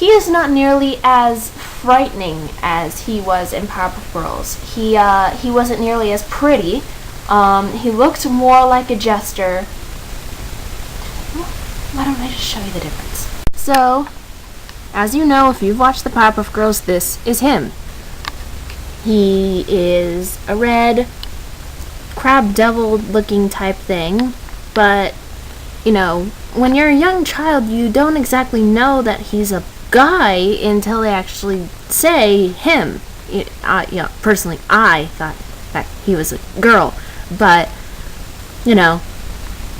he is not nearly as frightening as he was in Powerpuff Girls. He wasn't nearly as pretty. He looked more like a jester. Why don't I just show you the difference? So, as you know, if you've watched the Powerpuff Girls, this is him. He is a red crab devil looking type thing, but, you know, when you're a young child, you don't exactly know that he's a guy until they actually say him. Personally, I thought that he was a girl, but, you know,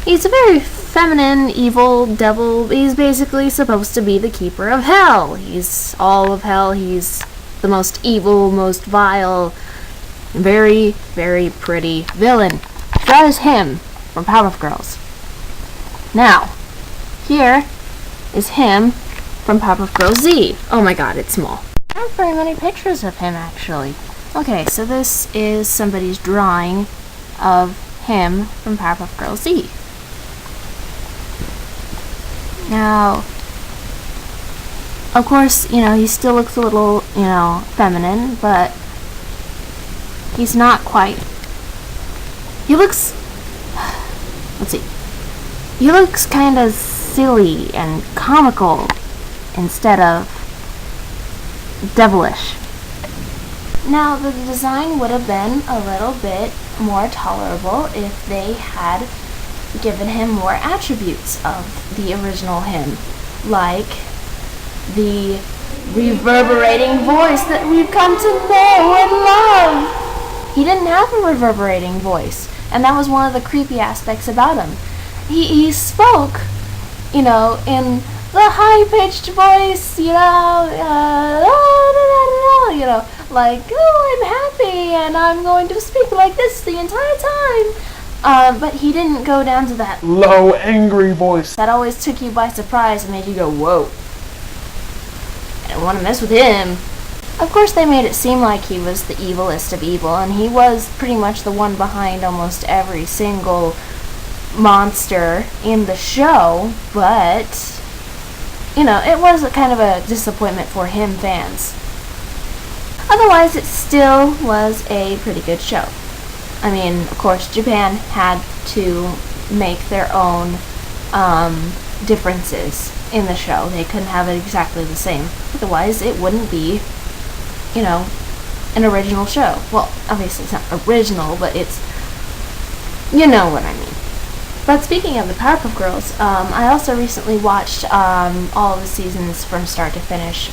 he's a very feminine, evil devil. He's basically supposed to be the keeper of hell. He's all of hell. He's the most evil, most vile, very, very pretty villain. That is him from Powerpuff Girls. Now, here is him from Powerpuff Girls Z. Oh my god, it's small. I don't have very many pictures of him, actually. Okay, so this is somebody's drawing of him from Powerpuff Girls Z. Now, of course, you know, he still looks a little, you know, feminine, but he's not quite. He looks, let's see, he looks kind of silly and comical instead of devilish. Now, the design would have been a little bit more tolerable if they had given him more attributes of the original him, like the reverberating voice that we've come to know and love. He didn't have a reverberating voice, and that was one of the creepy aspects about him. He spoke, you know, in the high-pitched voice, you know, like, oh, I'm happy, and I'm going to speak like this the entire time. But he didn't go down to that low, angry voice that always took you by surprise and made you go, whoa. I don't want to mess with him. Of course, they made it seem like he was the evilest of evil, and he was pretty much the one behind almost every single monster in the show, but, you know, it was a kind of a disappointment for him fans. Otherwise, it still was a pretty good show. I mean, of course, Japan had to make their own differences in the show. They couldn't have it exactly the same. Otherwise, it wouldn't be, you know, an original show. Well, obviously it's not original, but it's, you know what I mean. But speaking of the Powerpuff Girls, I also recently watched all of the seasons from start to finish.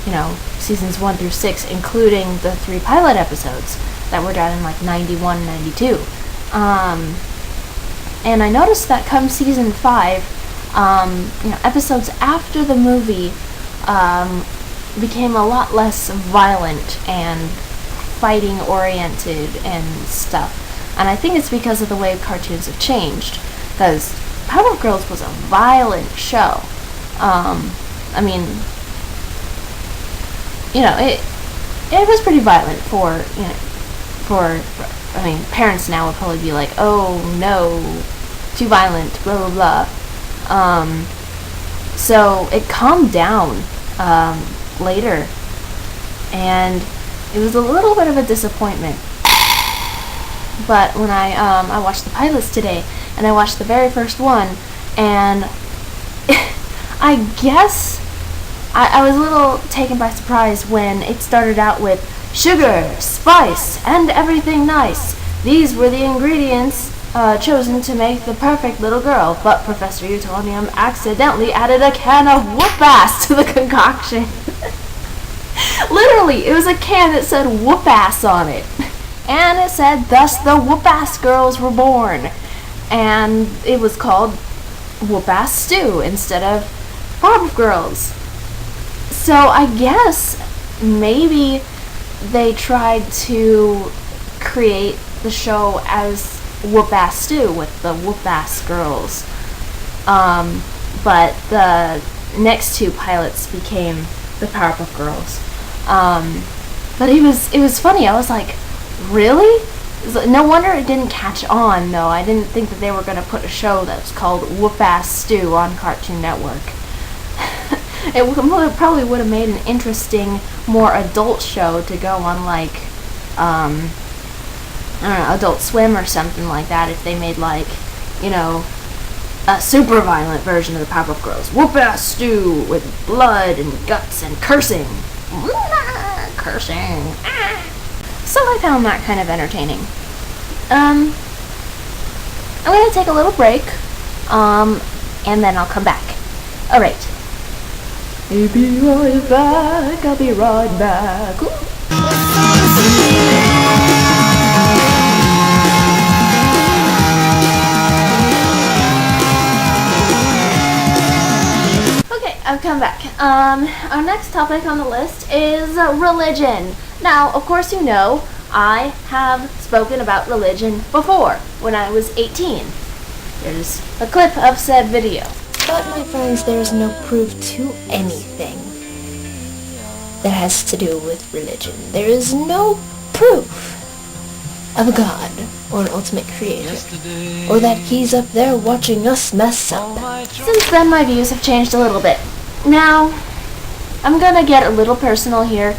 You know, seasons 1 through 6, including the 3 pilot episodes that were done in like 91, 92. And I noticed that come season 5, you know, episodes after the movie became a lot less violent and fighting oriented and stuff. And I think it's because of the way cartoons have changed. Because Powerpuff Girls was a violent show. I mean, you know, it was pretty violent for, you know, I mean, parents now would probably be like, oh no, too violent, blah blah blah. So it calmed down later, and it was a little bit of a disappointment. But when I watched the pilots today, and I watched the very first one, and I guess I was a little taken by surprise when it started out with sugar, spice, and everything nice. These were the ingredients chosen to make the perfect little girl, but Professor Utonium accidentally added a can of whoop-ass to the concoction. Literally, it was a can that said whoop-ass on it. And it said, thus the whoop-ass girls were born. And it was called whoop-ass stew instead of Powerpuff Girls. So I guess maybe they tried to create the show as whoop-ass stew with the whoop-ass girls. But the next 2 pilots became the Powerpuff Girls. But it was funny. I was like, really? No wonder it didn't catch on, though. I didn't think that they were going to put a show that's called Whoop-Ass Stew on Cartoon Network. Probably would have made an interesting, more adult show to go on, like, I don't know, Adult Swim or something like that, if they made, like, you know, a super violent version of the Powerpuff Girls. Whoop-ass stew with blood and guts and cursing. Cursing. So I found that kind of entertaining. I'm gonna take a little break, and then I'll come back. Alright. I'll be right back, I'll be right back. Ooh. I've come back. Our next topic on the list is religion. Now, of course you know, I have spoken about religion before, when I was 18. There's a clip of said video. But my friends, there is no proof to anything that has to do with religion. There is no proof of a God or an ultimate creator, or that he's up there watching us mess up. Since then, my views have changed a little bit. Now, I'm gonna get a little personal here,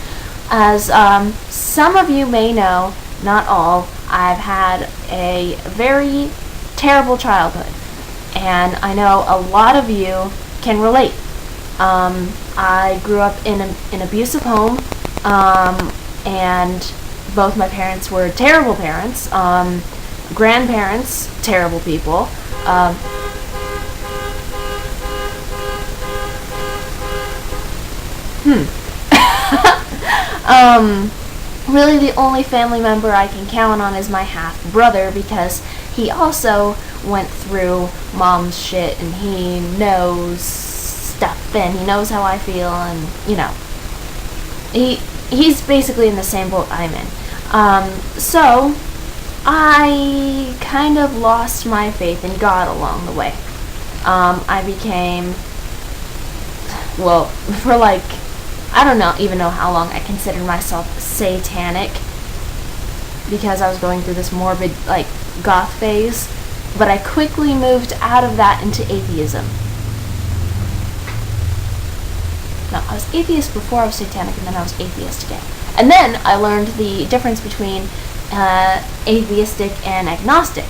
as some of you may know, not all, I've had a very terrible childhood, and I know a lot of you can relate. I grew up in an abusive home, and both my parents were terrible parents, grandparents, terrible people. Really the only family member I can count on is my half-brother, because he also went through mom's shit, and he knows stuff, and he knows how I feel, and, you know, he's basically in the same boat I'm in. So, I kind of lost my faith in God along the way. I became, well, for like, I don't even know how long I considered myself satanic, because I was going through this morbid, like, goth phase, but I quickly moved out of that into atheism. No, I was atheist before I was satanic, and then I was atheist again. And then I learned the difference between atheistic and agnostic.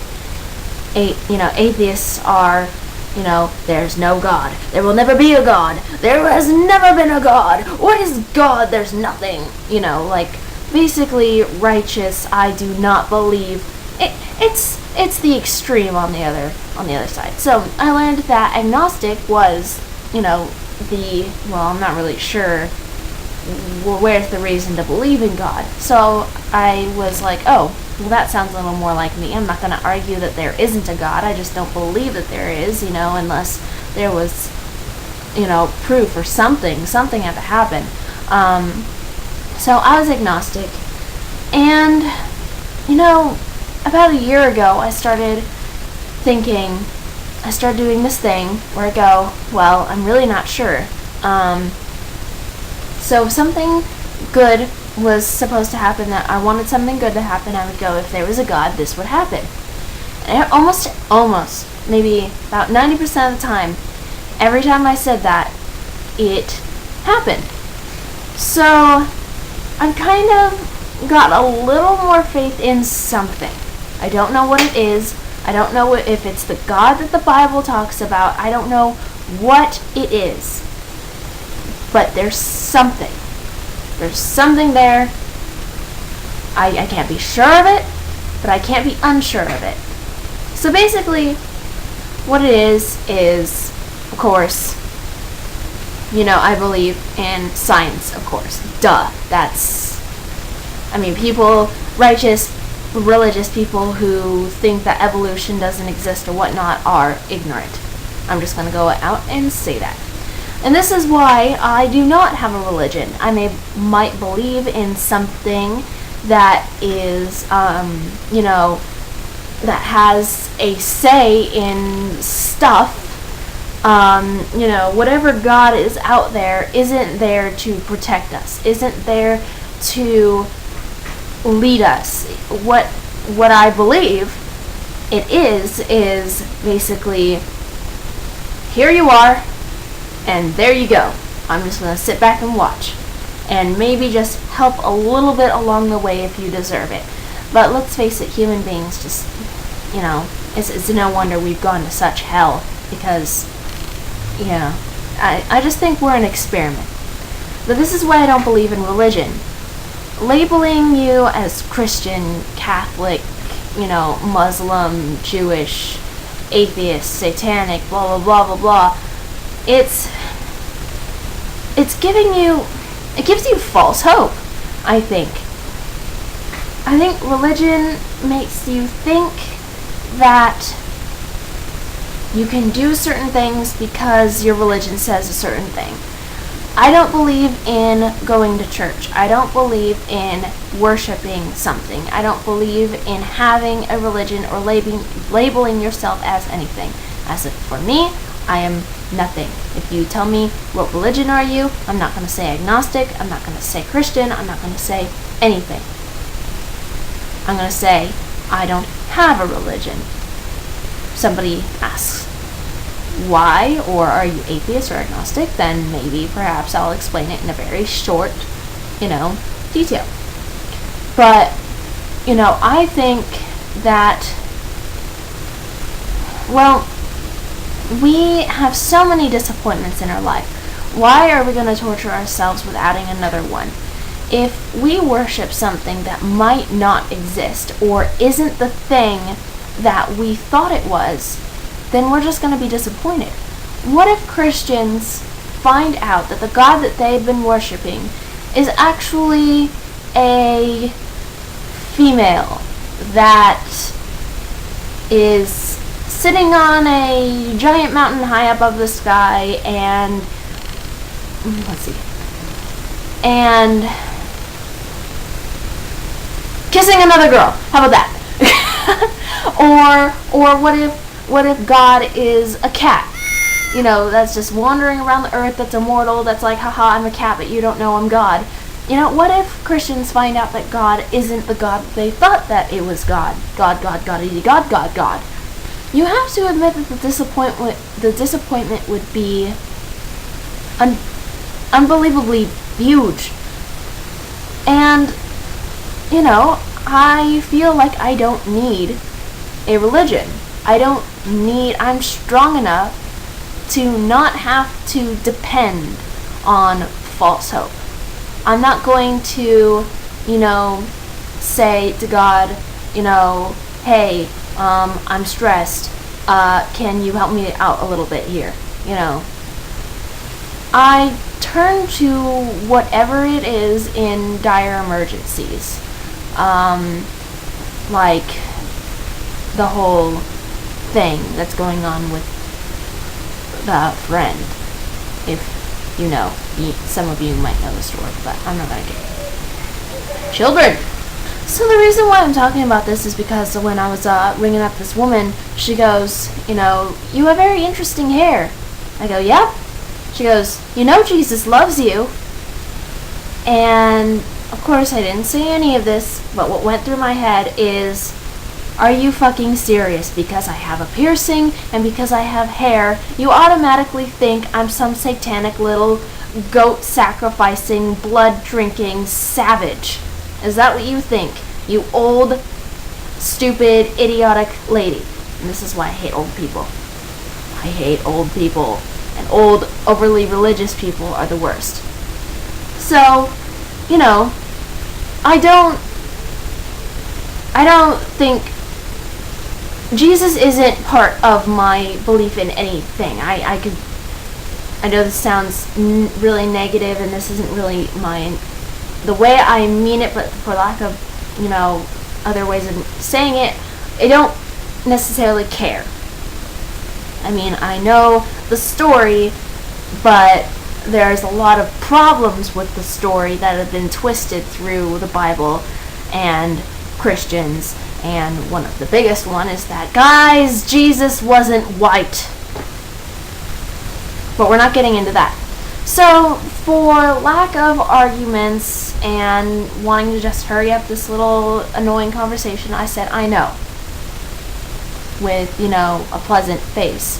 Atheists are, there's no God. There will never be a God. There has never been a God. What is God? There's nothing. Basically righteous. I do not believe. It's the extreme on the other side. So I learned that agnostic was, I'm not really sure where's the reason to believe in God. So I was like, oh, well, that sounds a little more like me. I'm not going to argue that there isn't a God. I just don't believe that there is, unless there was, proof or something had to happen. So I was agnostic. And, about a year ago, I started doing this thing where I go, well, I'm really not sure. So something good was supposed to happen, that I wanted something good to happen, I would go, if there was a God, this would happen. And almost, maybe about 90% of the time, every time I said that, it happened. So I've kind of got a little more faith in something. I don't know what it is. I don't know if it's the God that the Bible talks about. I don't know what it is. But there's something. There's something there. I can't be sure of it, but I can't be unsure of it. So basically, what it is, of course, I believe in science, of course. Duh. People, righteous, religious people who think that evolution doesn't exist or whatnot are ignorant. I'm just going to go out and say that. And this is why I do not have a religion. I might believe in something that is, that has a say in stuff. Whatever God is out there isn't there to protect us, isn't there to lead us. What I believe it is basically, here you are, and there you go. I'm just going to sit back and watch. And maybe just help a little bit along the way if you deserve it. But let's face it, human beings just, it's no wonder we've gone to such hell. Because, I just think we're an experiment. But this is why I don't believe in religion. Labeling you as Christian, Catholic, Muslim, Jewish, atheist, satanic, blah, blah, blah, blah, blah. It gives you false hope, I think. I think religion makes you think that you can do certain things because your religion says a certain thing. I don't believe in going to church. I don't believe in worshiping something. I don't believe in having a religion or labeling yourself as anything. As if for me, I am nothing. If you tell me what religion are you, I'm not going to say agnostic. I'm not going to say Christian. I'm not going to say anything. I'm going to say I don't have a religion. Somebody asks, why, or are you atheist or agnostic? Then maybe, perhaps, I'll explain it in a very short, detail. But, I think that, we have so many disappointments in our life. Why are we going to torture ourselves with adding another one? If we worship something that might not exist or isn't the thing that we thought it was, then we're just going to be disappointed. What if Christians find out that the God that they've been worshiping is actually a female that is sitting on a giant mountain high above the sky and kissing another girl? How about that? or what if God is a cat? That's just wandering around the earth, that's immortal, that's like, haha, I'm a cat, but you don't know I'm God. What if Christians find out that God isn't the God that they thought that it was God? God, God. You have to admit that the disappointment would be unbelievably huge. And, I feel like I don't need a religion. I'm strong enough to not have to depend on false hope. I'm not going to, say to God, hey, I'm stressed. Can you help me out a little bit here? I turn to whatever it is in dire emergencies. Like the whole thing that's going on with the friend. If some of you might know the story, but I'm not going to get children. So the reason why I'm talking about this is because when I was ringing up this woman, she goes, you have very interesting hair. I go, yep. She goes, Jesus loves you. And of course I didn't say any of this, but what went through my head is, are you fucking serious? Because I have a piercing and because I have hair, you automatically think I'm some satanic little goat sacrificing, blood drinking savage. Is that what you think? You old, stupid, idiotic lady. And this is why I hate old people. I hate old people. And old, overly religious people are the worst. So, I don't think Jesus isn't part of my belief in anything. I know this sounds really negative and this isn't really the way I mean it, but for lack of, other ways of saying it, I don't necessarily care. I mean, I know the story, but there's a lot of problems with the story that have been twisted through the Bible and Christians, and one of the biggest one is that, guys, Jesus wasn't white. But we're not getting into that. So, for lack of arguments and wanting to just hurry up this little annoying conversation, I said, I know. With, a pleasant face.